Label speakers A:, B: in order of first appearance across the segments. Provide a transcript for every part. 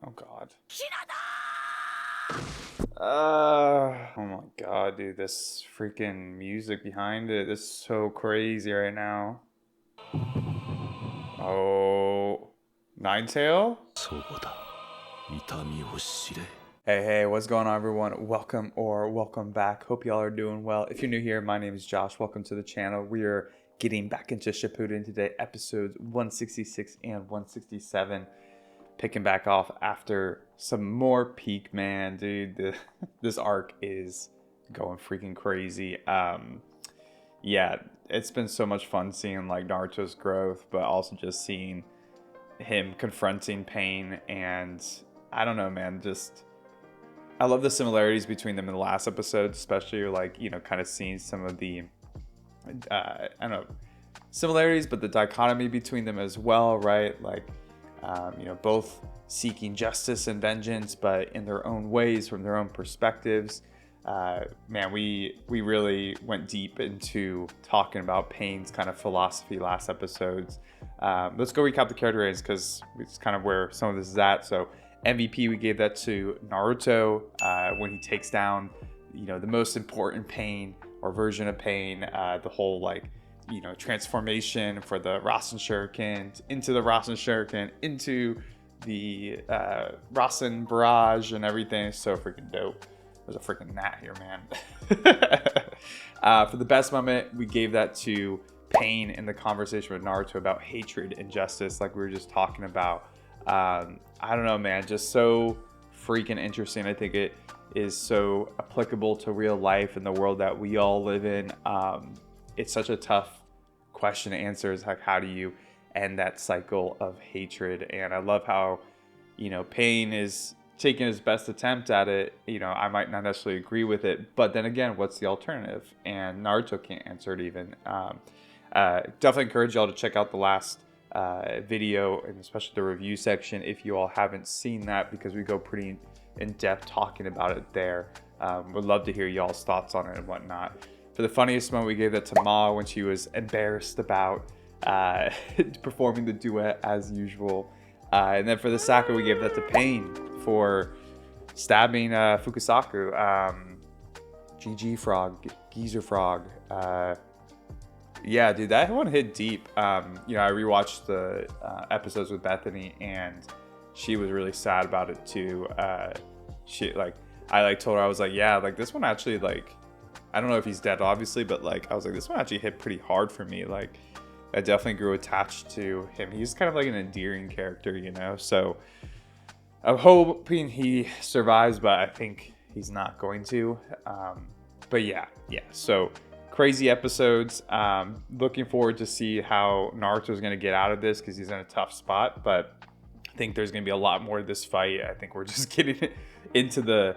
A: Oh god.
B: Hinata!
A: Oh my god, dude, this freaking music behind it is so crazy right now. Oh, Ninetail? Hey, what's going on, everyone? Welcome back. Hope y'all are doing well. If you're new here, my name is Josh. Welcome to the channel. We are getting back into Shippuden today, episodes 166 and 167. Picking back off after some more peak, man, dude. This arc is going freaking crazy. Yeah, it's been so much fun seeing like Naruto's growth, but also just seeing him confronting pain. And I don't know, man, just I love the similarities between them in the last episode, especially like, you know, kind of seeing some of the I don't know, similarities, but the dichotomy between them as well, right? Like, you know, both seeking justice and vengeance, but in their own ways, from their own perspectives. Man, we really went deep into talking about Pain's kind of philosophy last episodes. Let's go recap the character ratings because it's kind of where some of this is at. So MVP, we gave that to Naruto when he takes down, you know, the most important Pain or version of Pain, the whole like, you know, transformation for the Rasen Shuriken into the Rasen Shuriken into the Rasen Barrage and everything. It's so freaking dope. There's a freaking gnat here, man. For the best moment, we gave that to Pain in the conversation with Naruto about hatred and justice, like we were just talking about. I don't know, man, just so freaking interesting. I think it is so applicable to real life in the world that we all live in. It's such a tough question to answer, is like, how do you end that cycle of hatred? And I love how, you know, Pain is taking his best attempt at it. You know, I might not necessarily agree with it, but then again, what's the alternative? And Naruto can't answer it even. Definitely encourage y'all to check out the last video, and especially the review section if you all haven't seen that, because we go pretty in depth talking about it there. Would love to hear y'all's thoughts on it and whatnot. For the funniest moment, we gave that to Ma when she was embarrassed about performing the duet as usual. And then for the Sakura, we gave that to Pain for stabbing Fukusaku. GG Frog, Geezer Frog. Yeah, dude, that one hit deep. You know, I rewatched the episodes with Bethany, and she was really sad about it too. She like, I like told her, I was like, yeah, like this one actually, like, I don't know if he's dead, obviously, but like I was like, this one actually hit pretty hard for me. Like, I definitely grew attached to him. He's kind of like an endearing character, you know. So I'm hoping he survives, but I think he's not going to. But yeah. So crazy episodes. Looking forward to see how Naruto's going to get out of this, because he's in a tough spot. But I think there's going to be a lot more to this fight. I think we're just getting into the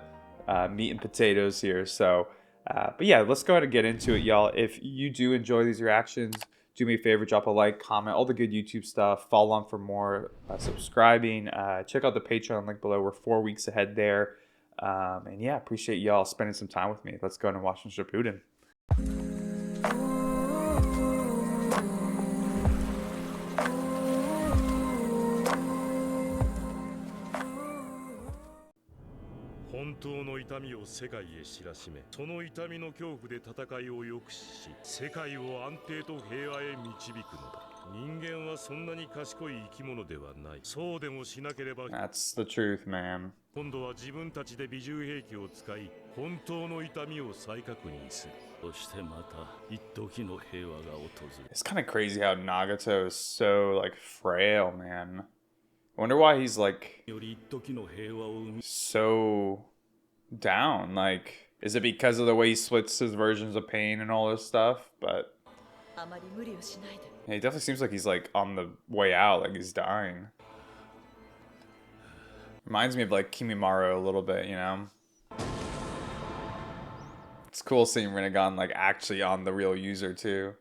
A: meat and potatoes here. So, but yeah, let's go ahead and get into it, y'all. If you do enjoy these reactions, do me a favor, drop a like, comment, all the good YouTube stuff. Follow on for more, subscribing. Check out the Patreon link below. We're 4 weeks ahead there. And yeah, appreciate y'all spending some time with me. Let's go ahead and watch some Shippuden.
B: 本当の痛みを世界へ知らしめ、その痛みの恐怖で戦いを抑止し、世界を安定と平和へ導くのだ。人間はそんなに賢い生き物ではない。そうでもしなければ。
A: That's the truth, man.
B: 今度は自分たちで美獣兵器を使い、本当の痛みを再確認する。そしてまた一時の平和が訪れる。
A: It's kind of crazy how Nagato is so like frail, man. I wonder why he's like so down. Like, is it because of the way he splits his versions of Pain and all this stuff? But yeah, he definitely seems like he's like on the way out, like he's dying. Reminds me of like Kimimaro a little bit, you know? It's cool seeing Rinnegan like actually on the real user too.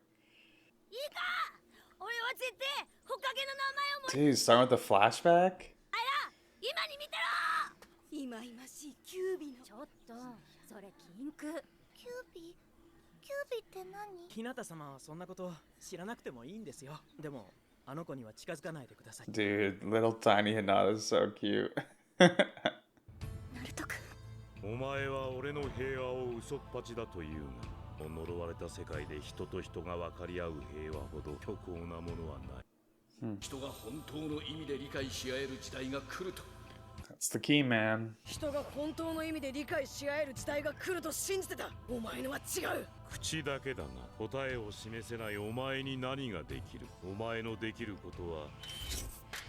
A: Dude, starting with the flashback? Dude, little tiny Hinata is so cute.
C: ナルト君。
B: お前は俺の平和を嘘っぱちだというが、呪われた世界で人と人が分かり合う平和ほど虚構なものはない。
D: 人が本当の意味で理解し合える時代が来ると。
A: That's the key, man.
C: 人が本当の意味で理解し合える時代が来ると信じてた。お前のは違う。
B: 口だけだが答えを示せないお前に何ができる。お前のできることは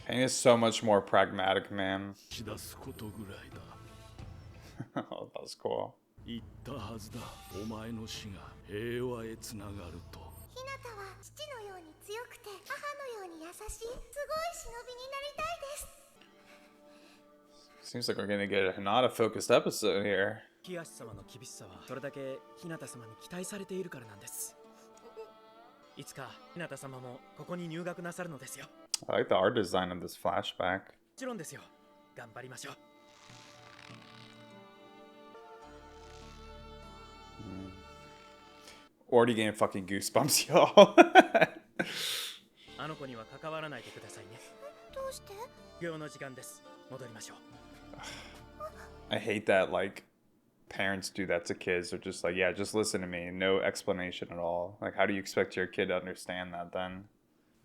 A: Pain is so much more pragmatic, man.
D: し出すことぐらいだ。
A: Oh, that was cool.
D: 言ったはずだ。お前の死が平和へつながると。
E: ひなたは父のように強くて母のように優しいすごい忍びになりたいです。
A: Seems like we're gonna get a Hinata focused episode here.
F: ヒヤシ様の厳しさはそれだけ日向様に期待されているからなんです。いつか日向様もここに入学なさるのですよ。
A: I like the art design of this flashback.
F: もちろんですよ。頑張りましょう。
A: Already getting fucking goosebumps, y'all.
F: あの子には関わらないでくださいね。
E: どうして？
F: 授業の時間です。戻りましょう。
A: I hate that, like, parents do that to kids. They're just like, yeah, just listen to me. No explanation at all. Like, how do you expect your kid to understand that then?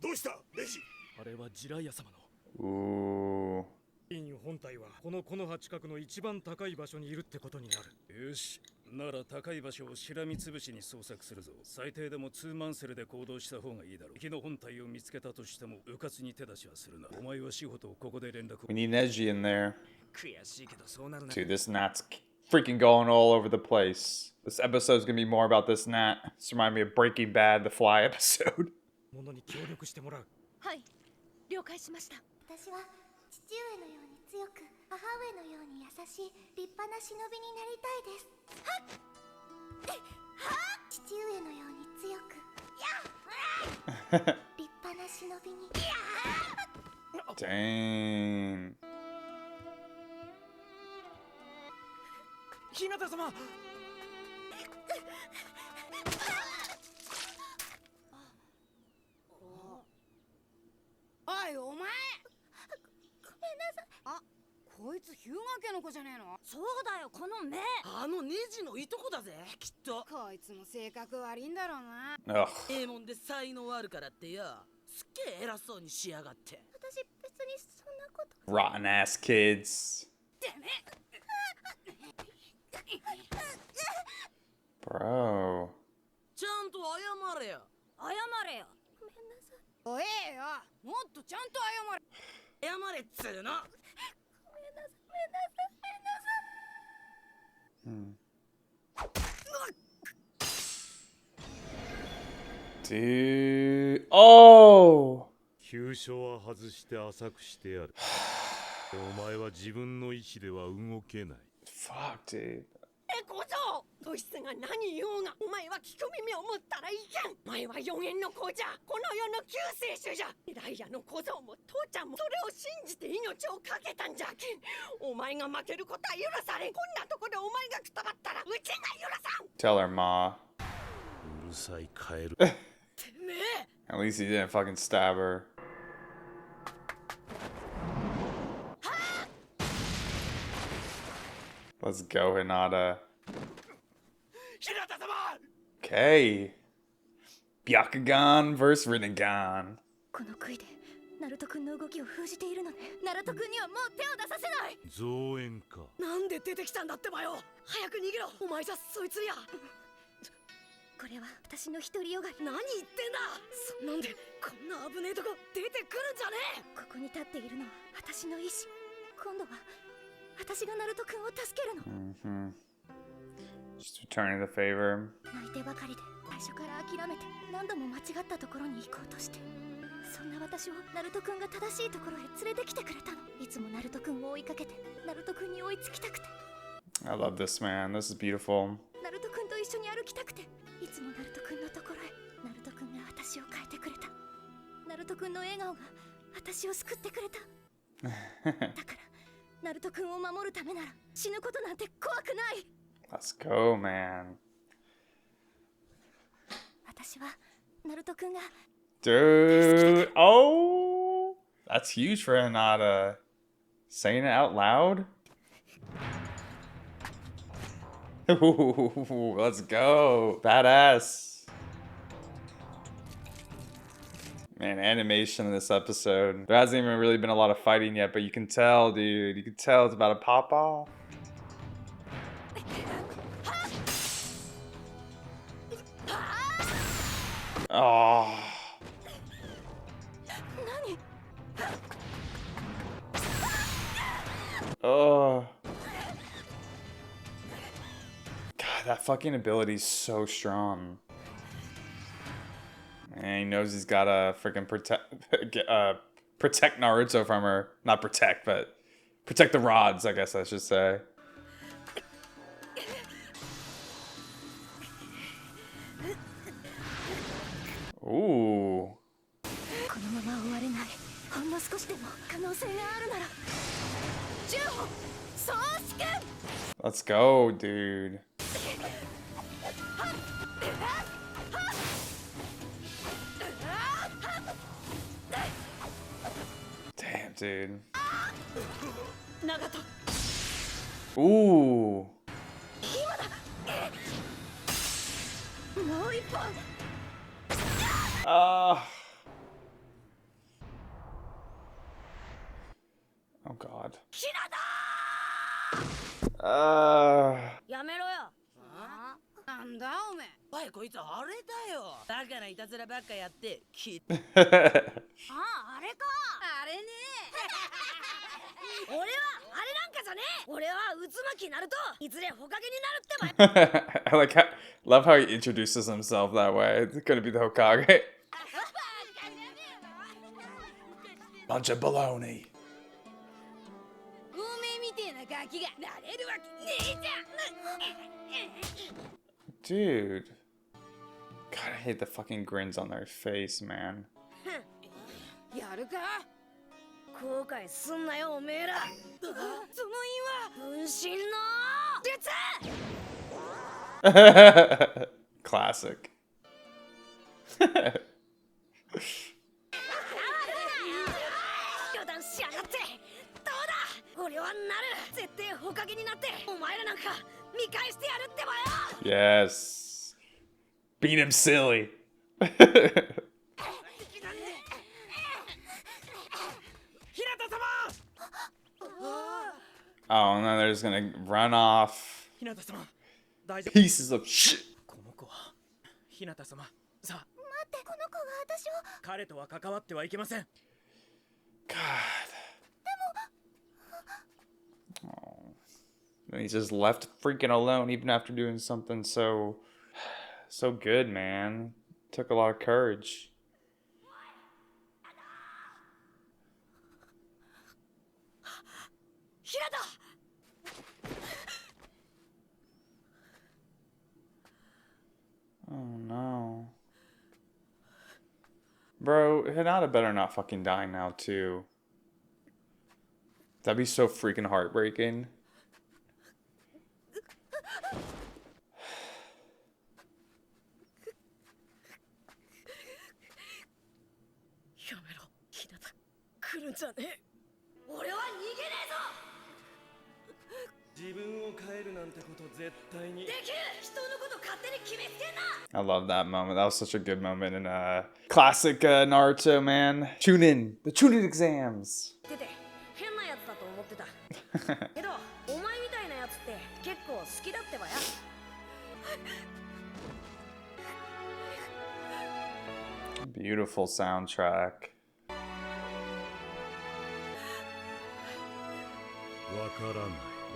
B: どうしたレジ。
D: あれはジライア様の。
A: Ooh.
G: 院本体はこの木の葉近くの一番高い場所にいるってことになる。
D: よし、なら高い場所をしらみつぶしに捜索するぞ。最低でもツーマンセルで行動した方がいいだろう。敵の本体を見つけたとしても迂闊に手出しはするな。お前は志保とここで連絡を。
A: We need Neji in there.
F: 悔しいけどそうなるな。
A: Dude, this gnat's freaking going all over the place. This episode's gonna be more about this gnat. This reminds me of Breaking Bad, the Fly episode.
G: ものに協力してもらう。
C: はい、了解しました。
E: 私は父上のように強く母上のように優しい立派な忍びになりたいです。父上のように強く立派な忍びに。
A: Dang.
F: 日向様。
C: おいお前。ごめんなさい。あ、こいつ日向家の子じゃねえの？そうだよ、この目。
H: あのネジのいとこだぜ、きっと。
C: こいつも性格悪いんだろうな。
A: Ugh.
H: ええもんで才能あるからってよ、すっげえ偉そうにしやがって。
E: 私別にそんなこと。
A: Rotten ass kids.
C: てめえ。
A: Bro.
H: ちゃんと謝れよ。
C: 謝れよ。ごめんなさい。おえよ、もっとちゃんと謝れ。
H: 謝れっつうの。
E: ごめんなさい。
A: Dude. Oh.
B: 急所は外して浅くしてやる。お前は自分の意志では動けない。
A: Fuck, dude.
H: 小僧、どいつが何言おうが、お前は聞く耳を持ったらいけん。お前は予言の子じゃ、この世の救世主じゃ。イライアの小僧も父ちゃんもそれを信じて命を懸けたんじゃけん。お前が負けることは許されん。こんなとこでお前がくたばったらうちが許さん。
A: Tell her, Ma.
B: うるさいカエル。
H: てめえ。
A: At least he didn't fucking stab her. Let's go, Hinata.
D: 日向様。
A: Okay. Byakugan versus Rinnegan.
C: この杭でナルト君の動きを封じているのね。ナルト君にはもう手を出させない。
B: 増援か。
H: なんで出てきたんだってばよ。早く逃げろ。お前じゃそいつや。
C: これは私の独りよがり。
H: 何言ってんだ。そんなんでこんな危ねえとこ出てくるんじゃねえ。
C: ここに立っているのは私の意志。今度は私がナルト君を助けるの。
A: Mm-hmm. Just returning the favor.
C: 泣いてばかりで最初から諦めて何度も間違ったところに行こうとして、そんな私をナルト君が正しいところへ連れてきてくれたの。いつもナルト君を追いかけてナルト君に追いつきたくて、
A: I love this, man. This is beautiful.
C: ナルト君と一緒に歩きたくて、いつもナルト君のところへ。ナルト君が私を変えてくれた。ナルト君の笑顔が私を救ってくれた。だからナルト君を守るためなら死ぬことなんて怖くない。
A: Let's go, man.
C: 私はナルト君が
A: Dude. Oh. That's huge for Hinata. Saying it out loud? Ooh, let's go. Badass. Man, animation in this episode. There hasn't even really been a lot of fighting yet, but you can tell, dude. You can tell it's about to pop off. Oh. Oh. God, that fucking ability is so strong. And he knows he's gotta freaking protect Naruto from her. Not protect, but protect the rods, I guess I should say. Ooh. Let's go, dude. Damn, dude. Ooh. Oh God.
H: やめろよ。なんだおめえ。おいこいつあれだよ。だからいたずらばっかやってき。あれか。あれね。俺はあれなんかじゃねえ。俺は渦巻きナルト。いずれほかげになるってば。
A: I love how he introduces himself that way. It's gonna be the Hokage. Bunch of baloney. Dude. God, I hate the fucking grins on their face, man.
H: やるか後悔すんなよおめえらその因は分身の術
A: Classic.
H: 油断しやがってどうだ俺はなる絶対ほかげになってお前らなんか見返してやるってばよ
A: Yes. Beat him silly. Oh, no, they're just gonna run off. Pieces of shit.
F: この子は日向様。さあ、
E: 待ってこの子が私を。
F: 彼とは関わってはいけません。
A: God. Oh. And he's just left freaking alone even after doing something so good, man. Took a lot of courage. Oh no. Bro, Hinata better not fucking die now too. That'd be so freaking heartbreaking. I love that moment. That was such a good moment in classic Naruto, man. Tune in. The Tune in exams.
H: 変なやつだと思ってたけどお前みたいなやつって結構好きだってばや
A: Beautiful soundtrack.
B: わからない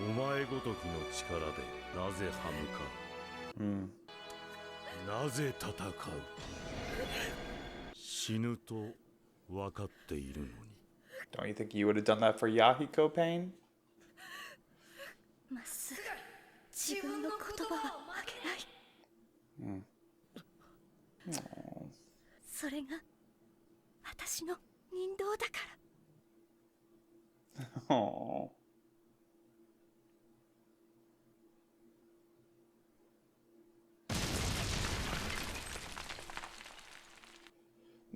B: お前ごときの力でなぜ歯向かう、なぜ戦う死ぬと分かっているのに
A: Don't you think you would have done that for Yahiko Pain?
C: まっすぐ自分の言葉は曲げない、それが私の人道だから
A: Aww.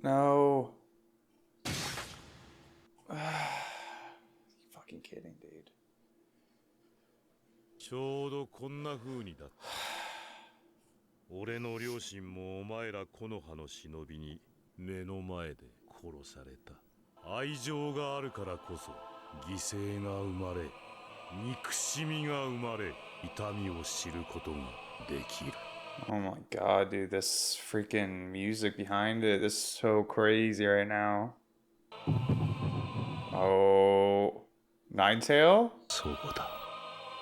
A: No. fucking kidding, dude.
B: ちょうどこんな風にだった。俺の両親もお前ら木の葉の忍びに目の前で殺された。愛情があるからこそ犠牲が生まれ、憎しみが生まれ、痛みを知ることができる。
A: Oh my god, dude, this freaking music behind it is so crazy right now. Oh, Ninetail?
B: そうだ、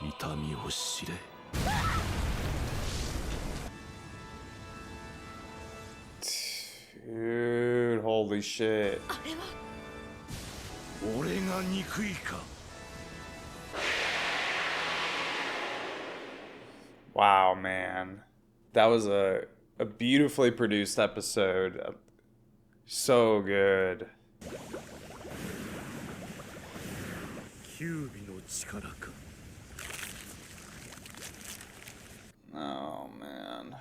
B: 痛みを知れ。
A: Dude, holy shit.
H: あれは
B: 俺が憎いか。
A: Wow, man. That was a beautifully produced episode. So good.
B: キュービの力か。
A: Oh, man.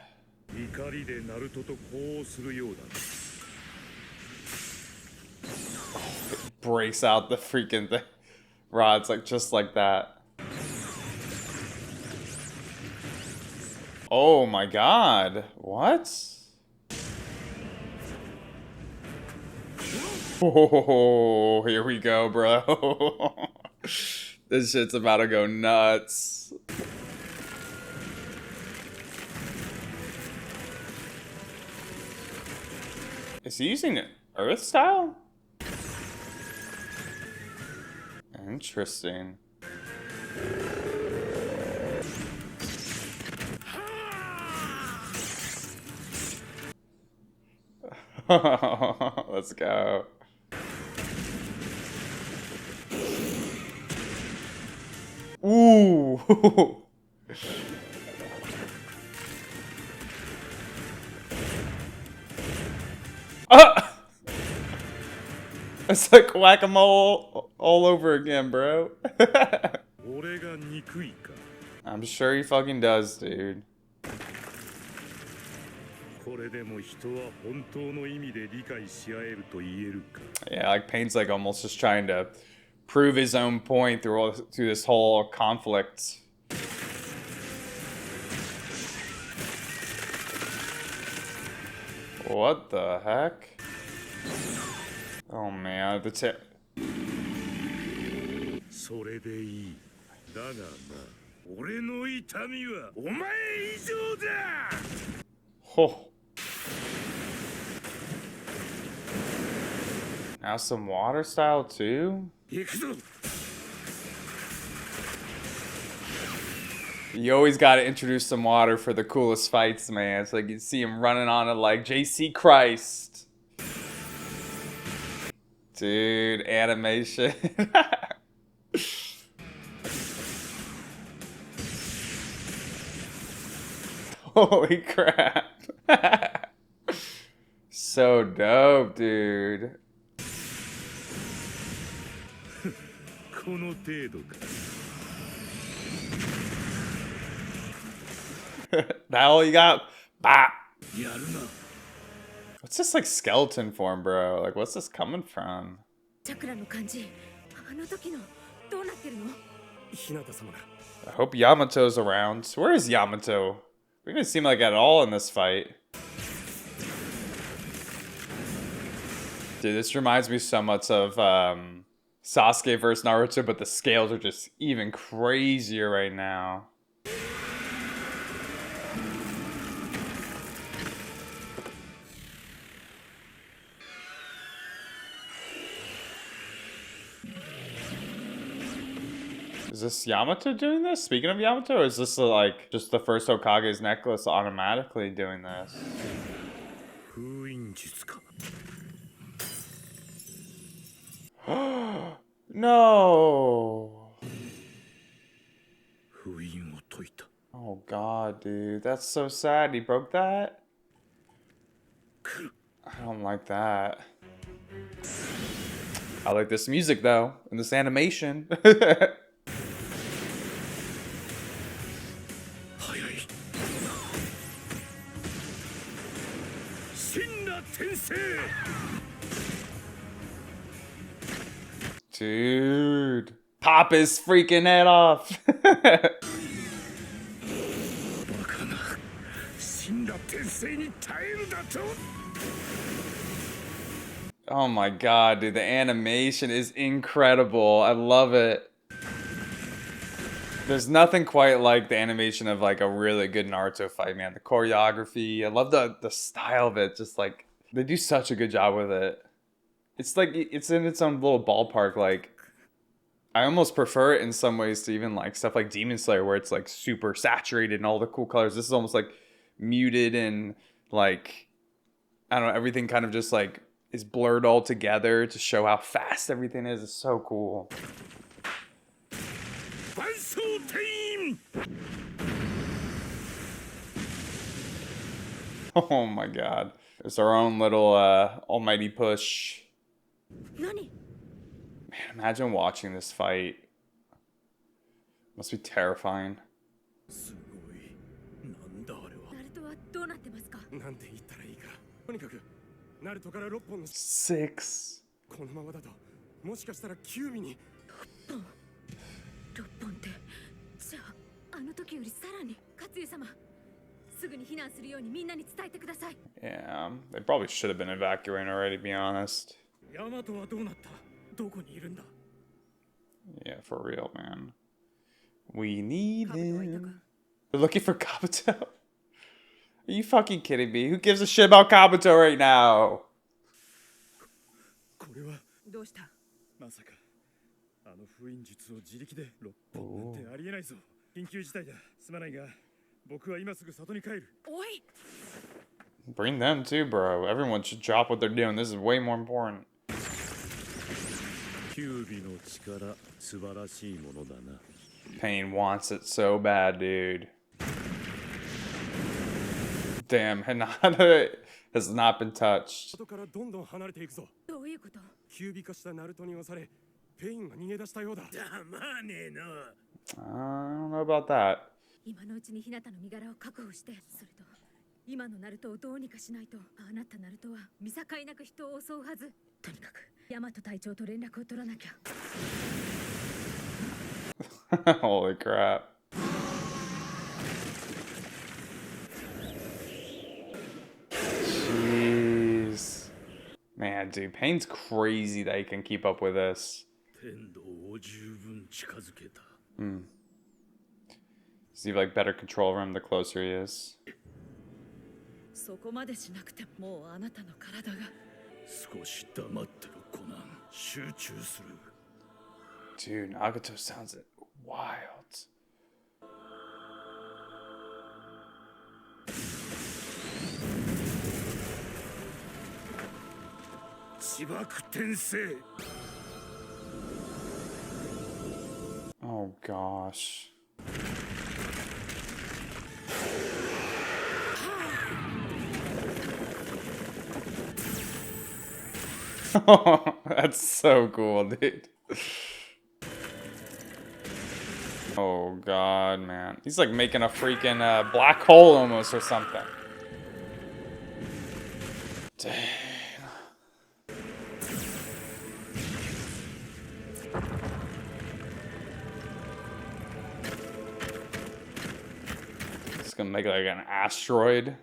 B: 怒りでナルトと呼応するようだ。
A: Breaks out the freaking thing. Rods, like, just like that. Oh my god. What? Oh, here we go, bro. This shit's about to go nuts. Is he using Earth style? Interesting. Let's go. Ooh. Ah! It's like whack-a-mole all over again, bro.
B: 俺が憎いか。
A: I'm sure he fucking does, dude.
B: これでも人は本当の意味で理解し合えると言えるか。
A: Yeah, like Pain's like almost just trying to prove his own point through this whole conflict. What the heck? Oh man, the
B: それでいい。だがな、俺の痛みはお前以上だ。
A: oh. Now some water style too?
B: 行くぞ。
A: You always gotta introduce some water for the coolest fights, man. It's like you see him running on it like JC Christ. Dude, animation. Holy crap. So dope, dude.
B: この程度か。
A: That all you got? Bah.
B: やるな。
A: What's this like skeleton form, bro? Like, what's this coming from?
C: チャクラの感じ、あの時のどうなってるの？
G: 日向様が
A: I hope Yamato's around. Where is Yamato? We didn't seem like at all in this fight. Dude, this reminds me so much of Sasuke versus Naruto, but the scales are just even crazier right now. Is this Yamato doing this? Speaking of Yamato, or is this like just the first Hokage's necklace automatically doing this?
B: 封印術か。
A: No.
B: 封印を解いた。
A: Oh god, dude. That's so sad. He broke that? I don't like that. I like this music though, and this animation.
B: 早い。真羅転生。
A: Dude. pop his freaking head off. Oh my god, dude, the animation is incredible. I love it. There's nothing quite like the animation of like a really good Naruto fight, man. The choreography, I love the style of it. Just like they do such a good job with it. It's like it's in its own little ballpark. Like I almost prefer it in some ways to even like stuff like Demon Slayer, where it's like super saturated and all the cool colors. This is almost like muted and like I don't know, everything kind of just like is blurred all together to show how fast everything is. It's so cool. Oh my god. It's our own little almighty push.
C: Nani?
A: Man, imagine watching this fight. Must be terrifying.
D: すごい。なんだあれは。
C: ナルトはどうなってますか？
G: なんて言ったらいいか。とにかくナルトから6本の
A: 6.
G: このままだともしかしたら9尾に
C: 6本ってじゃああの時よりさらに勝家様すぐに避難するようにみんなに伝えてください。
A: Yeah, they probably should have been evacuating already, to be honest.
G: ヤマトはどうなった？どこにいるんだ？
A: Yeah, for real, man. We need him. They're looking for Kabuto? Are you fucking kidding me? Who gives a shit about Kabuto right now?
G: これは
C: どうした？
G: まさかあの封印術を自力で6本なんてありえないぞ。緊急事態だ。すまないが僕は今すぐ里に帰る。
C: おい。
A: Bring them too, bro. Everyone should drop what they're doing. This is way more important.
B: 九尾の力素晴らしいものだな。
A: Pain wants it so bad, dude. Damn, Hinata has not been touched.
G: 外からどんどん離れていくぞ。
C: どういうこと？
G: 九尾化したナルトに押されペインが逃げ出したようだ。
D: 黙ねえの。
A: I don't know about that.
C: 今のうちに日向の身柄を確保して、それと今のナルトをどうにかしないと、あなたナルトは見境なく人を襲うはず。とにかくヤマト隊長と連絡を取らなきゃ。
A: Holy crap. Jeez. Man, dude, Pain's crazy that he can keep up with this.
D: 天道を十分近づけた。
A: So you have like better control over him the closer he is.
C: そこまでしなくてももうあなたの体が。
D: 少し黙ってろコナン。集中する。
A: Dude, Nagato sounds wild.
D: 自爆転生。
A: Oh gosh. That's so cool, dude. Oh god, man. He's like making a freaking black hole almost or something. Dang. It's gonna make like an asteroid.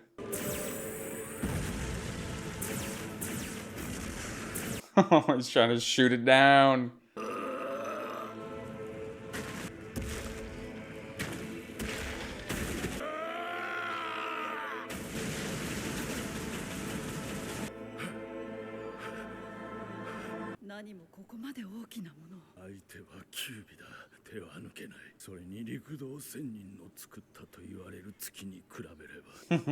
A: He's trying to shoot it down.
C: 「何もここまで大きなものを。
D: 相手は九尾だ。手は抜けない。それに陸道仙人の作ったと言われる月に比べれば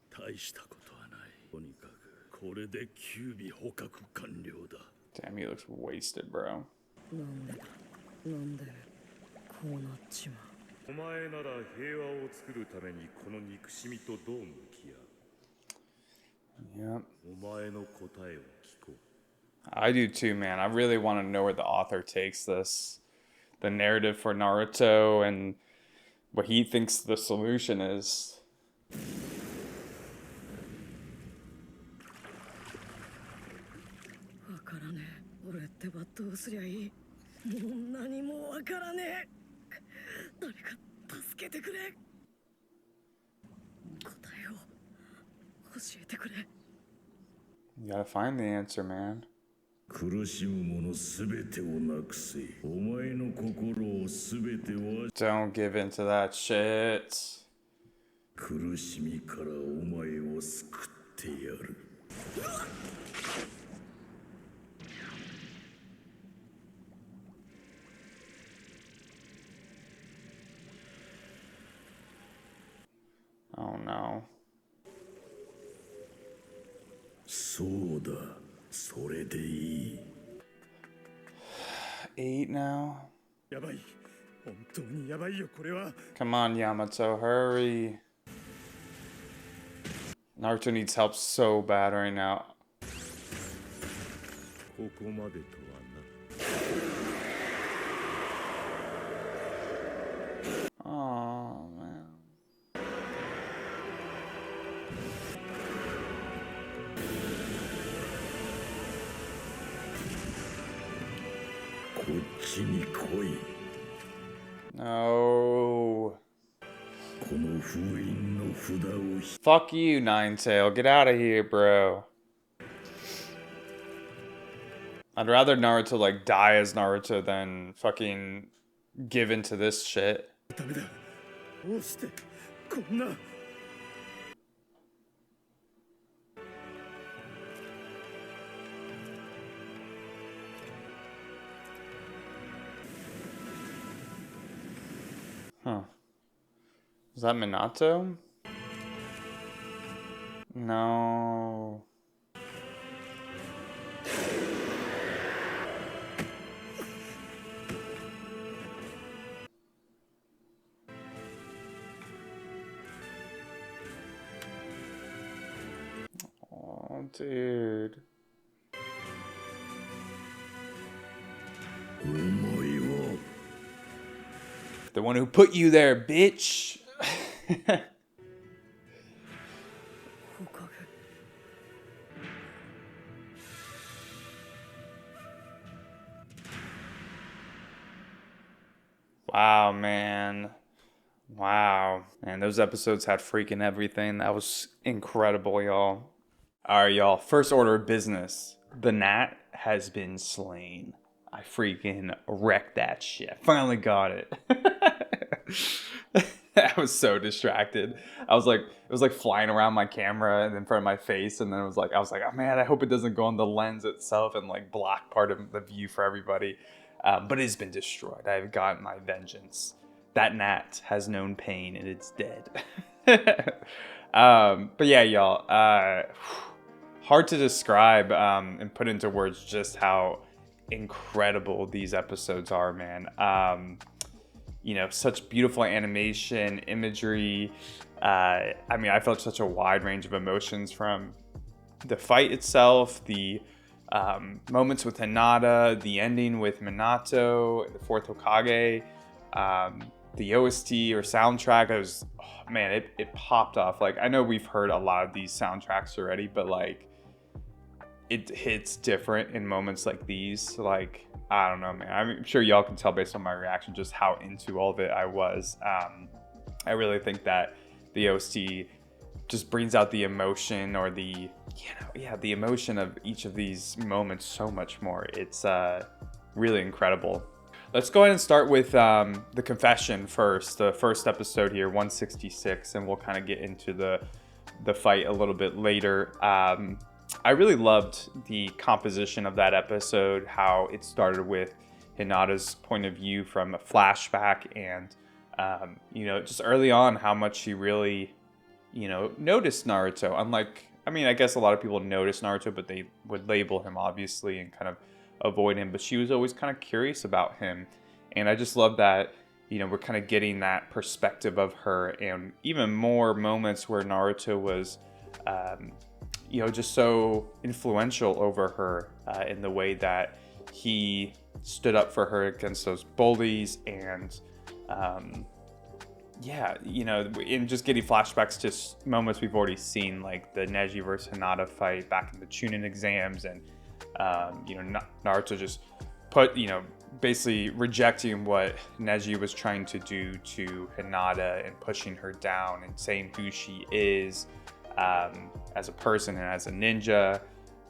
D: 大したことはない。とにかくこれで九尾捕獲完了だ。
A: Damn, he looks wasted, bro.
C: なんでこうなっちまう。
B: お前なら平和を作るためにこの憎しみとどう向き合う？
A: Yep.
B: お前の答えを聞こう。
A: I do too, man. I really want to know where the author takes this. The narrative for Naruto and what he thinks the solution is.
C: わからねえ。俺ってばどうすりゃいい。
H: もう何もわからねえ。誰か助けてくれ。答えを教えてくれ。
A: You gotta find the answer, man.
D: 苦しむ者すべてをなくせ。お前の心をすべては
A: Don't give into that shit.
D: 苦しみからお前を救ってやる。
A: Oh no.
D: そうだ、それでいい。
A: 8 now?
G: やばい。本当にやばいよ、これは。
A: Come on, Yamato, hurry. Naruto needs help so bad right now.
B: ここまでとはな。
A: Oh man.
D: こっちに来い。
A: No.
D: この封印の札を
A: Fuck you, Ninetail. Get out of here, bro. I'd rather Naruto like die as Naruto than fucking give into this shit.
G: ダメだ。どうしてこんな。
A: Huh. Is that Minato? No. Oh, dude.
D: 思いを
A: The one who put you there, bitch.
H: 放課後
A: Wow, man. Wow. Man, those episodes had freaking everything. That was incredible, y'all. All right, y'all. First order of business. The gnat has been slain. I freaking wrecked that shit. I finally got it. I was so distracted. I was like, it was like flying around my camera and in front of my face. And then I was like, oh man, I hope it doesn't go on the lens itself and like block part of the view for everybody. But it has been destroyed. I've gotten my vengeance. That gnat has known pain and it's dead. But yeah, y'all, hard to describe and put into words just how incredible these episodes are, man. You know, such beautiful animation, imagery. I mean, I felt such a wide range of emotions from the fight itself, the moments with Hinata, the ending with Minato, the fourth Hokage, the OST or soundtrack. It was, oh, man, it popped off. Like, I know we've heard a lot of these soundtracks already, but like, it hits different in moments like these. Like, I don't know, man. I'm sure y'all can tell based on my reaction just how into all of it I was. I really think that the OST just brings out the emotion or the emotion of each of these moments so much more. It's really incredible. Let's go ahead and start with the confession first, the first episode here, 166, and we'll kind of get into the fight a little bit later. I really loved the composition of that episode, how it started with Hinata's point of view from a flashback and, you know, just early on how much she really, you know, noticed Naruto. Unlike, I mean, I guess a lot of people notice Naruto, but they would label him obviously and kind of avoid him. But she was always kind of curious about him. And I just love that, you know, we're kind of getting that perspective of her and even more moments where Naruto was, you know, just so influential over her in the way that he stood up for her against those bullies and, yeah, you know, in just getting flashbacks to moments we've already seen, like the Neji versus Hinata fight back in the Chunin exams and, you know, Naruto just basically rejecting what Neji was trying to do to Hinata and pushing her down and saying who she is as a person and as a ninja.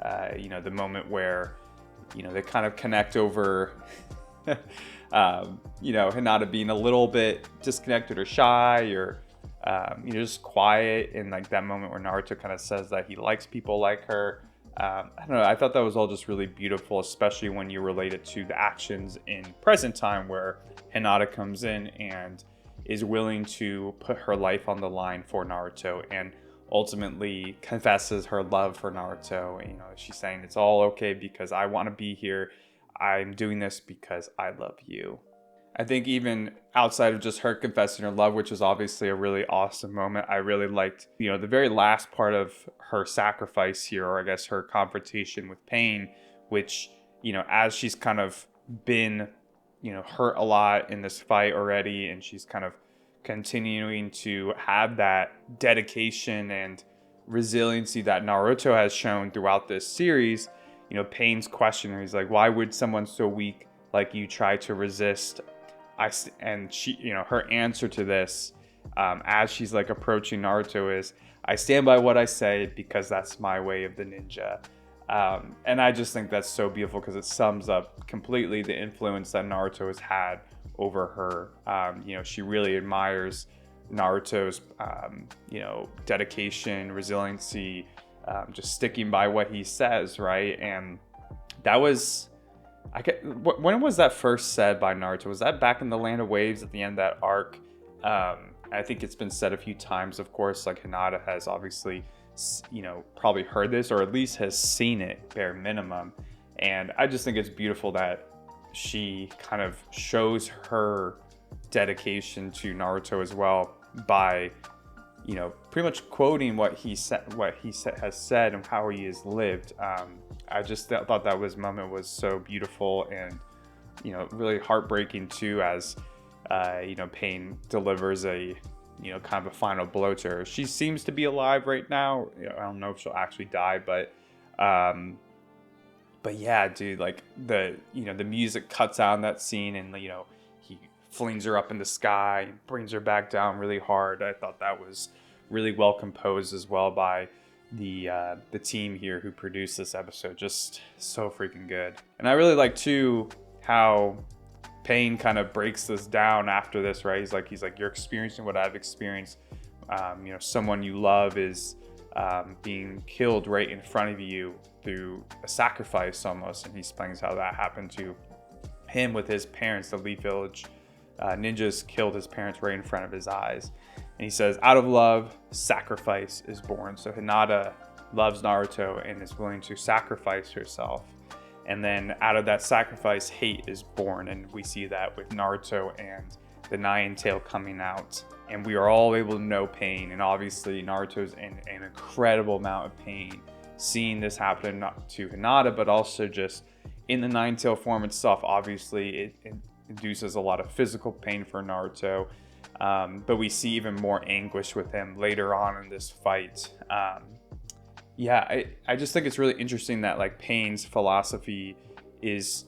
A: The moment where, they kind of connect over, Hinata being a little bit disconnected or shy or, just quiet. And like that moment where Naruto kind of says that he likes people like her. I don't know. I thought that was all just really beautiful, especially when you relate it to the actions in present time where Hinata comes in and is willing to put her life on the line for Naruto and ultimately confesses her love for Naruto. She's saying it's all okay because I want to be here. I'm doing this because I love you. I think even outside of just her confessing her love, which is obviously a really awesome moment, I really liked, the very last part of her sacrifice here, or I guess her confrontation with Pain, which, as she's kind of been, hurt a lot in this fight already, and she's kind of continuing to have that dedication and resiliency that Naruto has shown throughout this series. Pain's question, he's like, why would someone so weak like you try to resist? And she, her answer to this, as she's like approaching Naruto, is, I stand by what I say because that's my way of the ninja. And I just think that's so beautiful because it sums up completely the influence that Naruto has had over her. She really admires Naruto's, dedication, resiliency, just sticking by what he says, right? And that was, when was that first said by Naruto? Was that back in the Land of Waves at the end of that arc? I think it's been said a few times, of course, like Hinata has obviously, probably heard this or at least has seen it bare minimum. And I just think it's beautiful that she kind of shows her dedication to Naruto as well by, pretty much quoting what he has said and how he has lived. I just thought that moment was so beautiful and, really heartbreaking too, as, Pain delivers a, kind of a final blow to her. She seems to be alive right now. I don't know if she'll actually die, but yeah, dude, like the music cuts out in that scene and, he flings her up in the sky and brings her back down really hard. I thought that was really well composed as well by the team here who produced this episode. Just so freaking good. And I really like too how Pain kind of breaks this down after this, right? He's like, you're experiencing what I've experienced. Someone you love is being killed right in front of you through a sacrifice almost. And he explains how that happened to him with his parents. The Leaf Village ninjas killed his parents right in front of his eyes. And he says, out of love, sacrifice is born. So Hinata loves Naruto and is willing to sacrifice herself. And then out of that sacrifice, hate is born. And we see that with Naruto and the Nine Tail coming out. And we are all able to know Pain. And obviously Naruto's in an incredible amount of pain seeing this happen, not to Hinata, but also just in the Nine Tail form itself. Obviously it induces a lot of physical pain for Naruto. But we see even more anguish with him later on in this fight. I just think it's really interesting that like Pain's philosophy is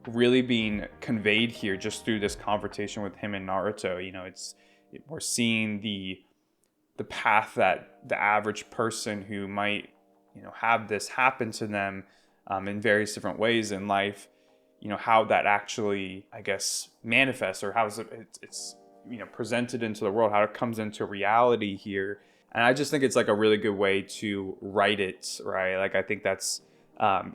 A: really being conveyed here just through this confrontation with him and Naruto. We're seeing the path that the average person who might, have this happen to them in various different ways in life, how that actually, I guess, manifests, or how it's presented into the world, how it comes into reality here. And I just think it's like a really good way to write it, right? Like I think that's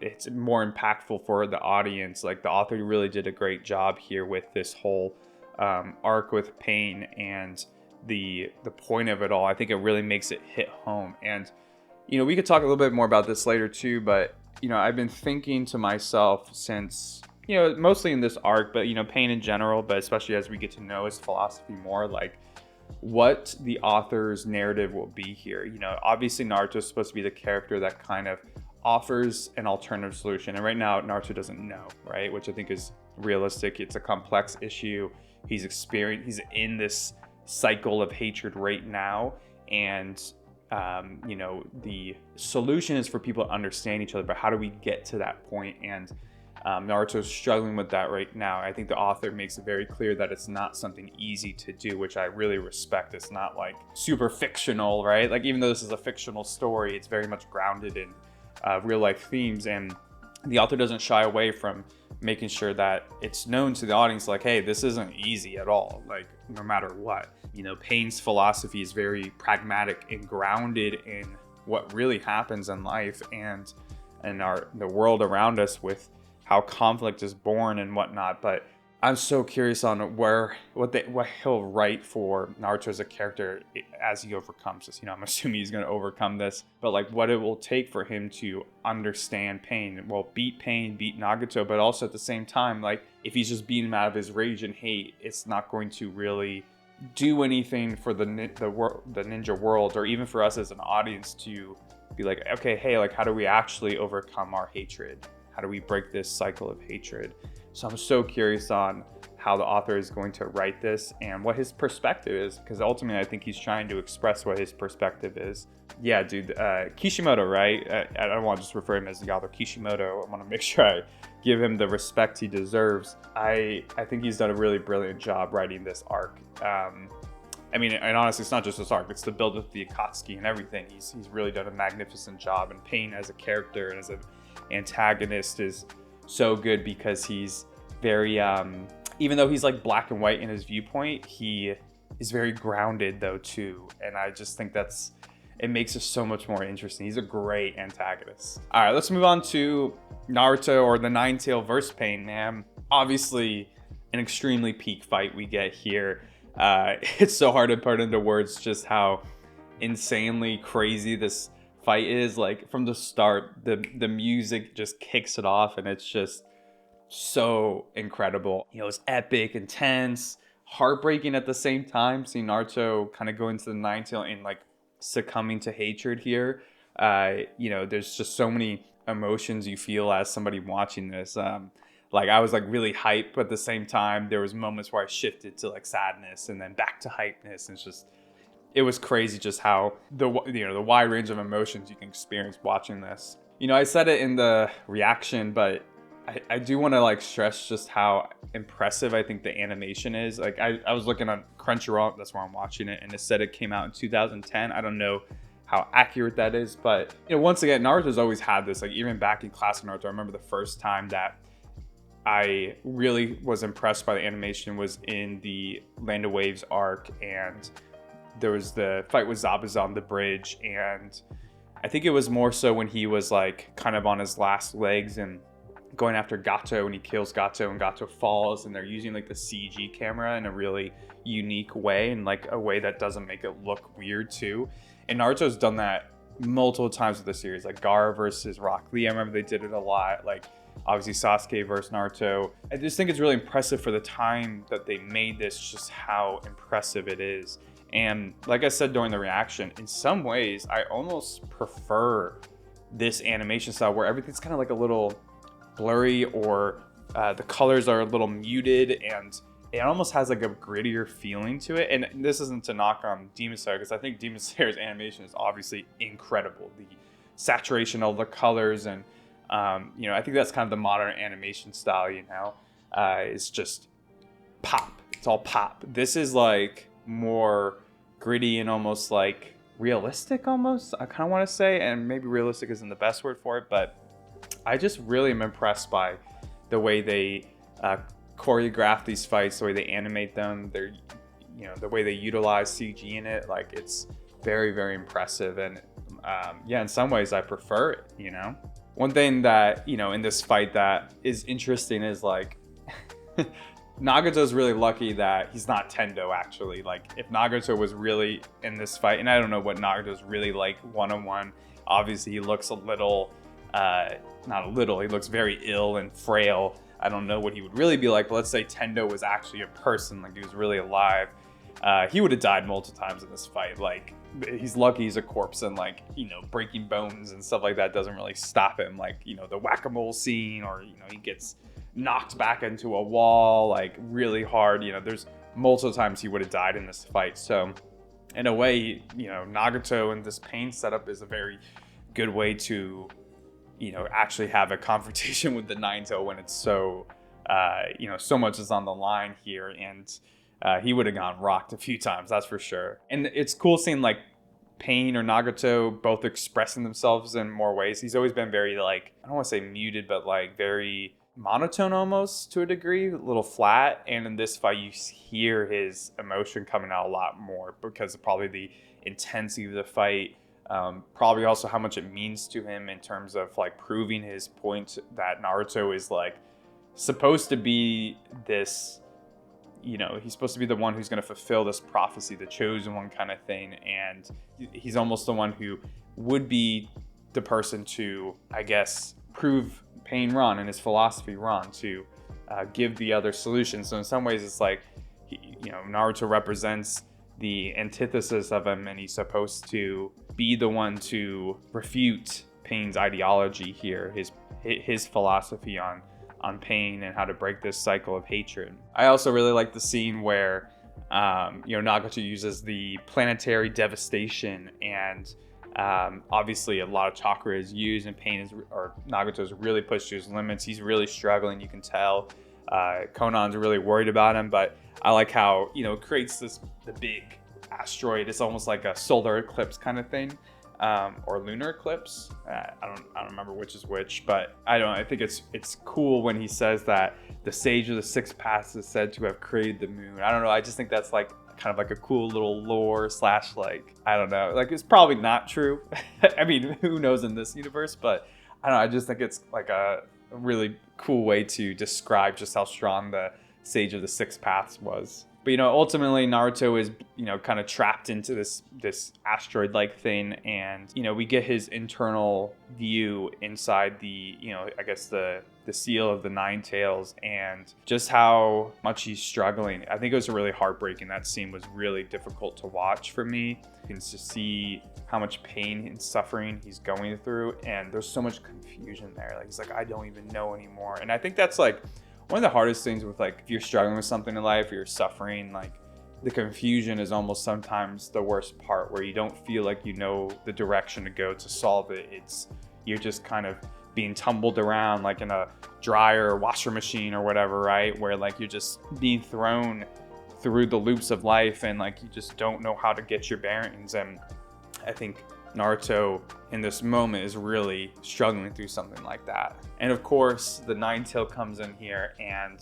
A: it's more impactful for the audience. Like the author really did a great job here with this whole arc with Pain and the point of it all. I think it really makes it hit home. And we could talk a little bit more about this later too, but I've been thinking to myself since mostly in this arc, but Pain in general, but especially as we get to know his philosophy more, like what the author's narrative will be here. Obviously Naruto is supposed to be the character that kind of offers an alternative solution, and right now Naruto doesn't know, right? Which I think is realistic. It's a complex issue. He's in this cycle of hatred right now, and the solution is for people to understand each other, but how do we get to that point? And Naruto's struggling with that right now. I think the author makes it very clear that it's not something easy to do, which I really respect. It's not like super fictional, right? Like, even though this is a fictional story, it's very much grounded in real life themes, and the author doesn't shy away from making sure that it's known to the audience, like, hey, this isn't easy at all, like, no matter what. You know, Payne's philosophy is very pragmatic and grounded in what really happens in life and the world around us, with how conflict is born and whatnot. But I'm so curious on what he'll write for Naruto as a character as he overcomes this. You know, I'm assuming he's going to overcome this, but like what it will take for him to understand Pain. Well, beat Pain, beat Nagato, but also at the same time, like if he's just beating him out of his rage and hate, it's not going to really do anything for the ninja world, or even for us as an audience to be like, okay, hey, like how do we actually overcome our hatred? How do we break this cycle of hatred? So I'm so curious on how the author is going to write this and what his perspective is, because ultimately I think he's trying to express what his perspective is. Yeah, dude, Kishimoto, right? I don't want to just refer him as the author. Kishimoto, I want to make sure I give him the respect he deserves. I think he's done a really brilliant job writing this arc. I mean, and honestly, it's not just this arc, it's the build of the Akatsuki and everything. He's really done a magnificent job, and Pain as a character and as an antagonist is so good because he's very even though he's like black and white in his viewpoint, he is very grounded though too, and I just think it makes it so much more interesting. He's a great antagonist. All right, let's move on to Naruto, or the Nine-Tail versus Pain, man. Obviously an extremely peak fight we get here. It's so hard to put into words just how insanely crazy this fight is. Like from the start, the music just kicks it off, and it's just so incredible. You know, it's epic, intense, heartbreaking at the same time. Seeing Naruto kind of go into the Nine-Tail and like succumbing to hatred here. You know, there's just so many emotions you feel as somebody watching this. Like I was like really hyped, but at the same time, there was moments where I shifted to like sadness and then back to hypeness. And it's just, it was crazy just how the wide range of emotions you can experience watching this. You know, I said it in the reaction, but I do want to like stress just how impressive I think the animation is. Like I was looking on Crunchyroll, that's where I'm watching it, and it said it came out in 2010. I don't know how accurate that is, but you know, once again, Naruto's always had this. Like even back in classic Naruto, I remember the first time that I really was impressed by the animation was in the Land of Waves arc, and there was the fight with Zabuza on the bridge, and I think it was more so when he was like kind of on his last legs and going after Gato, and he kills Gato and Gato falls, and they're using like the CG camera in a really unique way, and like a way that doesn't make it look weird too. And Naruto's done that multiple times with the series, like Gaara versus Rock Lee. I remember they did it a lot. Like obviously Sasuke versus Naruto. I just think it's really impressive for the time that they made this, just how impressive it is. And like I said during the reaction, in some ways I almost prefer this animation style where everything's kind of like a little blurry, or the colors are a little muted, and it almost has like a grittier feeling to it. And this isn't to knock on Demon Slayer, because I think Demon Slayer's animation is obviously incredible. The saturation of the colors, and you know, I think that's kind of the modern animation style, you know. It's just pop. It's all pop. This is like more gritty and almost like realistic almost, I kind of want to say, and maybe realistic isn't the best word for it, but I just really am impressed by the way they choreograph these fights, the way they animate them, you know, the way they utilize CG in it. Like it's very, very impressive, and yeah, in some ways I prefer it, you know. One thing that, you know, in this fight that is interesting is like Nagato's really lucky that he's not Tendo, actually. Like if Nagato was really in this fight, and I don't know what Nagato's really like one-on-one, obviously he looks a little not a little, he looks very ill and frail. I don't know what he would really be like, but let's say Tendo was actually a person, like he was really alive. He would have died multiple times in this fight. Like he's lucky he's a corpse, and like, you know, breaking bones and stuff like that doesn't really stop him. Like, you know, the whack-a-mole scene, or, you know, he gets knocked back into a wall like really hard. You know, there's multiple times he would have died in this fight. So in a way, you know, Nagato and this Pain setup is a very good way to, actually have a confrontation with the Nine-Tail when it's so, so much is on the line here. And he would have gone rocked a few times, that's for sure. And it's cool seeing like Pain or Nagato both expressing themselves in more ways. He's always been very like, I don't want to say muted, but like very monotone almost to a degree, a little flat. And in this fight, you hear his emotion coming out a lot more because of probably the intensity of the fight. Probably also how much it means to him in terms of like proving his point that Naruto is like supposed to be this, he's supposed to be the one who's going to fulfill this prophecy, the chosen one kind of thing. And he's almost the one who would be the person to, I guess, prove Pain wrong and his philosophy wrong, to give the other solution. So in some ways it's like, Naruto represents the antithesis of him, and he's supposed to be the one to refute Pain's ideology here, his philosophy on pain and how to break this cycle of hatred. I also really like the scene where Nagato uses the planetary devastation, and obviously a lot of chakra is used, and Nagato's really pushed to his limits. He's really struggling, you can tell. Conan's really worried about him, but I like how it creates the big asteroid. It's almost like a solar eclipse kind of thing, or lunar eclipse. I don't remember which is which, but I think it's cool when he says that the sage of the six paths is said to have created the moon. I don't know. I just think that's like kind of like a cool little lore / like, I don't know, like it's probably not true. I mean, who knows in this universe, but I don't know. I just think it's like a really cool way to describe just how strong the sage of the six paths was. But ultimately Naruto is kind of trapped into this asteroid like thing, and we get his internal view inside the I guess the seal of the Nine Tails, and just how much he's struggling. I think it was really heartbreaking. That scene was really difficult to watch for me. You can just see how much pain and suffering he's going through, and there's so much confusion there. Like he's like, I don't even know anymore. And I think that's like one of the hardest things with, like, if you're struggling with something in life or you're suffering, like the confusion is almost sometimes the worst part, where you don't feel like you know the direction to go to solve it. You're just kind of being tumbled around like in a dryer or washer machine or whatever, right? Where like you're just being thrown through the loops of life, and like you just don't know how to get your bearings. And I think Naruto in this moment is really struggling through something like that. And of course, the Nine-Tail comes in here, and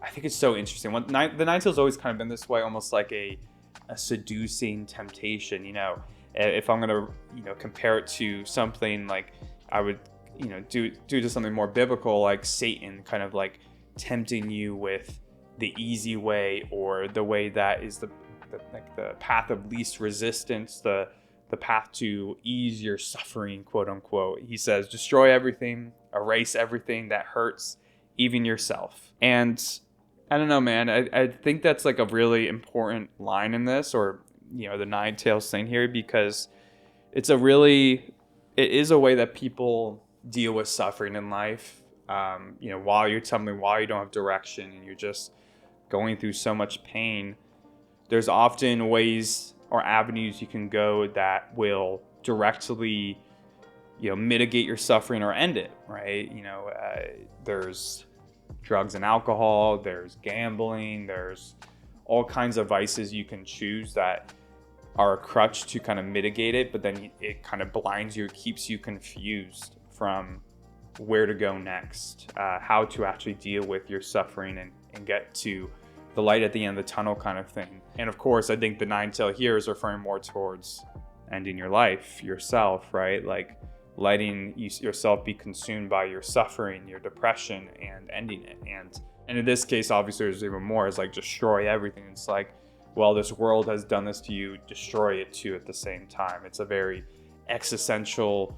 A: I think it's so interesting. The Nine-Tail's always kind of been this way, almost like a seducing temptation. If I'm gonna compare it to something, like I would do to something more biblical, like Satan kind of like tempting you with the easy way, or the way that is the path of least resistance, the path to ease your suffering, quote unquote. He says, destroy everything, erase everything that hurts, even yourself. And I don't know, man, I think that's like a really important line in this, or the Nine-Tails thing here, because it is a way that people deal with suffering in life. While you don't have direction and you're just going through so much pain, there's often ways or avenues you can go that will directly, mitigate your suffering or end it, right? There's drugs and alcohol, there's gambling, there's all kinds of vices you can choose that are a crutch to kind of mitigate it, but then it kind of blinds you, it keeps you confused from where to go next, how to actually deal with your suffering and get to the light at the end of the tunnel kind of thing. And of course, I think the Nine-Tail here is referring more towards ending your life yourself, right? Like letting yourself be consumed by your suffering, your depression, and ending it. And in this case, obviously, there's even more. It's like destroy everything. It's like, well, this world has done this to you, destroy it too at the same time. It's a very existential,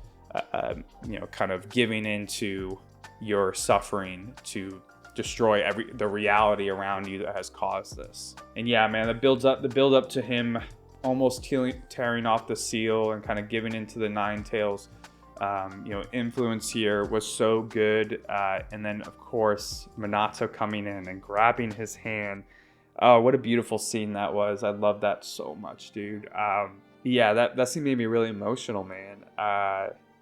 A: kind of giving into your suffering to destroy the reality around you that has caused this. And yeah, man, the build up to him almost tearing off the seal and kind of giving into the Nine-Tails influence here was so good. And then of course Minato coming in and grabbing his hand. Oh, what a beautiful scene that was. I love that so much, dude. Yeah, that scene made me really emotional, man.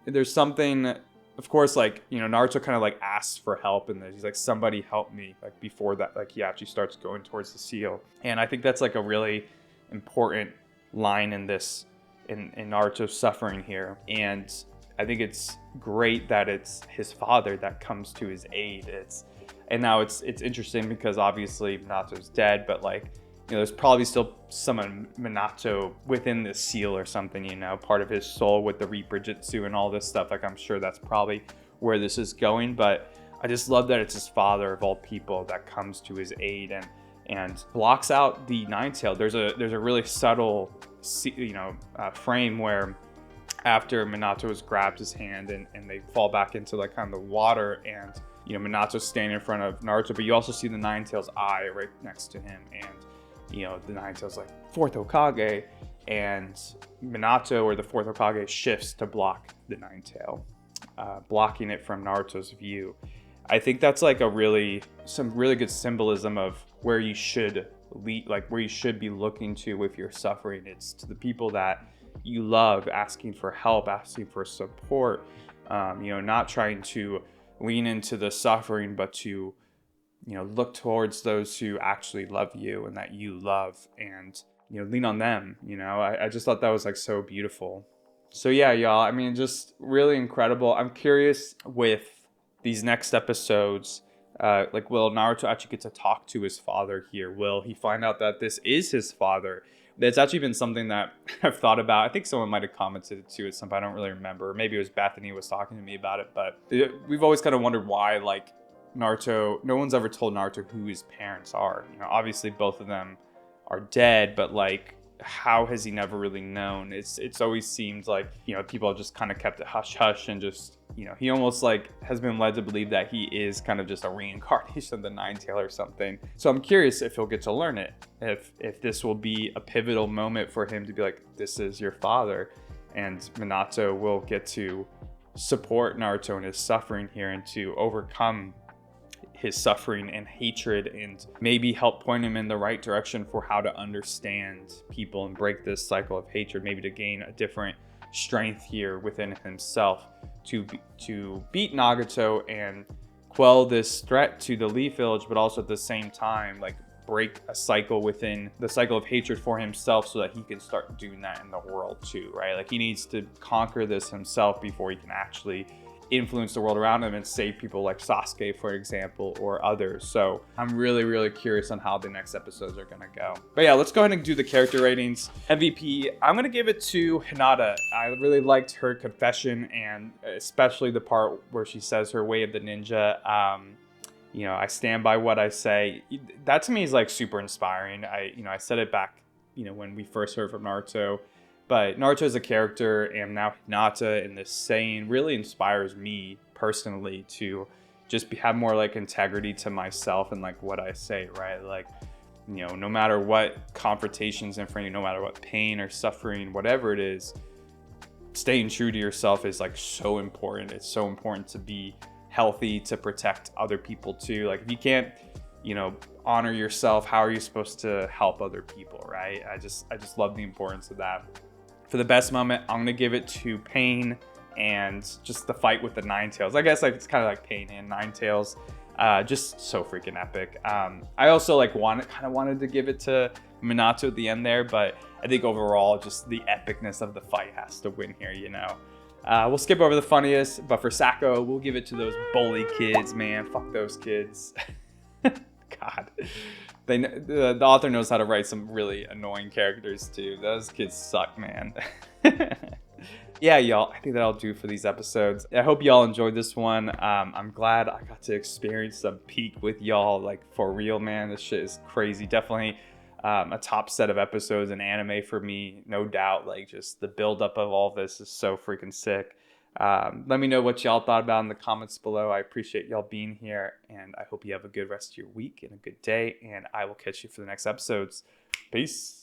A: There's something of course, like, you know, Naruto kind of like asks for help, and he's like, somebody help me, like before that, like he actually starts going towards the seal. And I think that's like a really important line in this, in Naruto's suffering here. And I think it's great that it's his father that comes to his aid. And now it's interesting because obviously Minato's dead, but like, you know, there's probably still some Minato within this seal or something, you know, part of his soul with the Reaper Jutsu and all this stuff. Like, I'm sure that's probably where this is going, but I just love that it's his father of all people that comes to his aid and blocks out the Nine Tail. There's a really subtle, you know, frame where after Minato has grabbed his hand and they fall back into like kind of the water, and you know, Minato's standing in front of Naruto, but you also see the Nine Tail's eye right next to him, and you know, the Nine Tail's like, fourth Hokage, and Minato, or the fourth Hokage, shifts to block the Nine Tail, blocking it from Naruto's view. I think that's like some really good symbolism of where you should lead, like where you should be looking to with your suffering. It's to the people that you love, asking for help, asking for support, you know, not trying to lean into the suffering, but to, you know, look towards those who actually love you and that you love, and, you know, lean on them. You know, I just thought that was like so beautiful. So yeah, y'all, I mean, just really incredible. I'm curious with these next episodes, like, will Naruto actually get to talk to his father here? Will he find out that this is his father? That's actually been something that I've thought about. I think someone might have commented to at some point. I don't really remember. Maybe it was Bethany was talking to me about it. But we've always kind of wondered why, like, Naruto, no one's ever told Naruto who his parents are. You know, obviously both of them are dead, but like, how has he never really known? It's always seemed like, you know, people have just kind of kept it hush hush, and just, you know, he almost like has been led to believe that he is kind of just a reincarnation of the Nine Tail or something. So I'm curious if he'll get to learn it, if this will be a pivotal moment for him to be like, this is your father, and Minato will get to support Naruto in his suffering here and to overcome his suffering and hatred, and maybe help point him in the right direction for how to understand people and break this cycle of hatred, maybe to gain a different strength here within himself to beat Nagato and quell this threat to the Leaf Village, but also at the same time, like, break a cycle within the cycle of hatred for himself so that he can start doing that in the world too, right? Like, he needs to conquer this himself before he can actually influence the world around him and save people like Sasuke, for example, or others. So I'm really, really curious on how the next episodes are gonna go. But yeah, let's go ahead and do the character ratings. MVP, I'm gonna give it to Hinata. I really liked her confession, and especially the part where she says her way of the ninja. You know, I stand by what I say. That to me is like super inspiring. I said it back, you know, when we first heard from Naruto. But Naruto as a character, and now Hinata in this saying, really inspires me personally to just have more like integrity to myself and like what I say, right? Like, you know, no matter what confrontations in front of you, no matter what pain or suffering, whatever it is, staying true to yourself is like so important. It's so important to be healthy, to protect other people too. Like, if you can't, you know, honor yourself, how are you supposed to help other people, right? I just love the importance of that. For the best moment, I'm gonna give it to Pain and just the fight with the Nine Tails. I guess like it's kind of like Pain and Nine Tails, just so freaking epic. I also like wanted to give it to Minato at the end there, but I think overall just the epicness of the fight has to win here, you know. We'll skip over the funniest, but for Sacco, we'll give it to those bully kids, man. Fuck those kids. God. The author knows how to write some really annoying characters too. Those kids suck, man. Yeah, y'all, I think that'll do for these episodes. I hope y'all enjoyed this one. I'm glad I got to experience some peak with y'all, like, for real, man. This shit is crazy. Definitely a top set of episodes in anime for me, no doubt. Like, just the buildup of all this is so freaking sick. Let me know what y'all thought about in the comments below. I appreciate y'all being here, and I hope you have a good rest of your week and a good day, and I will catch you for the next episodes. Peace.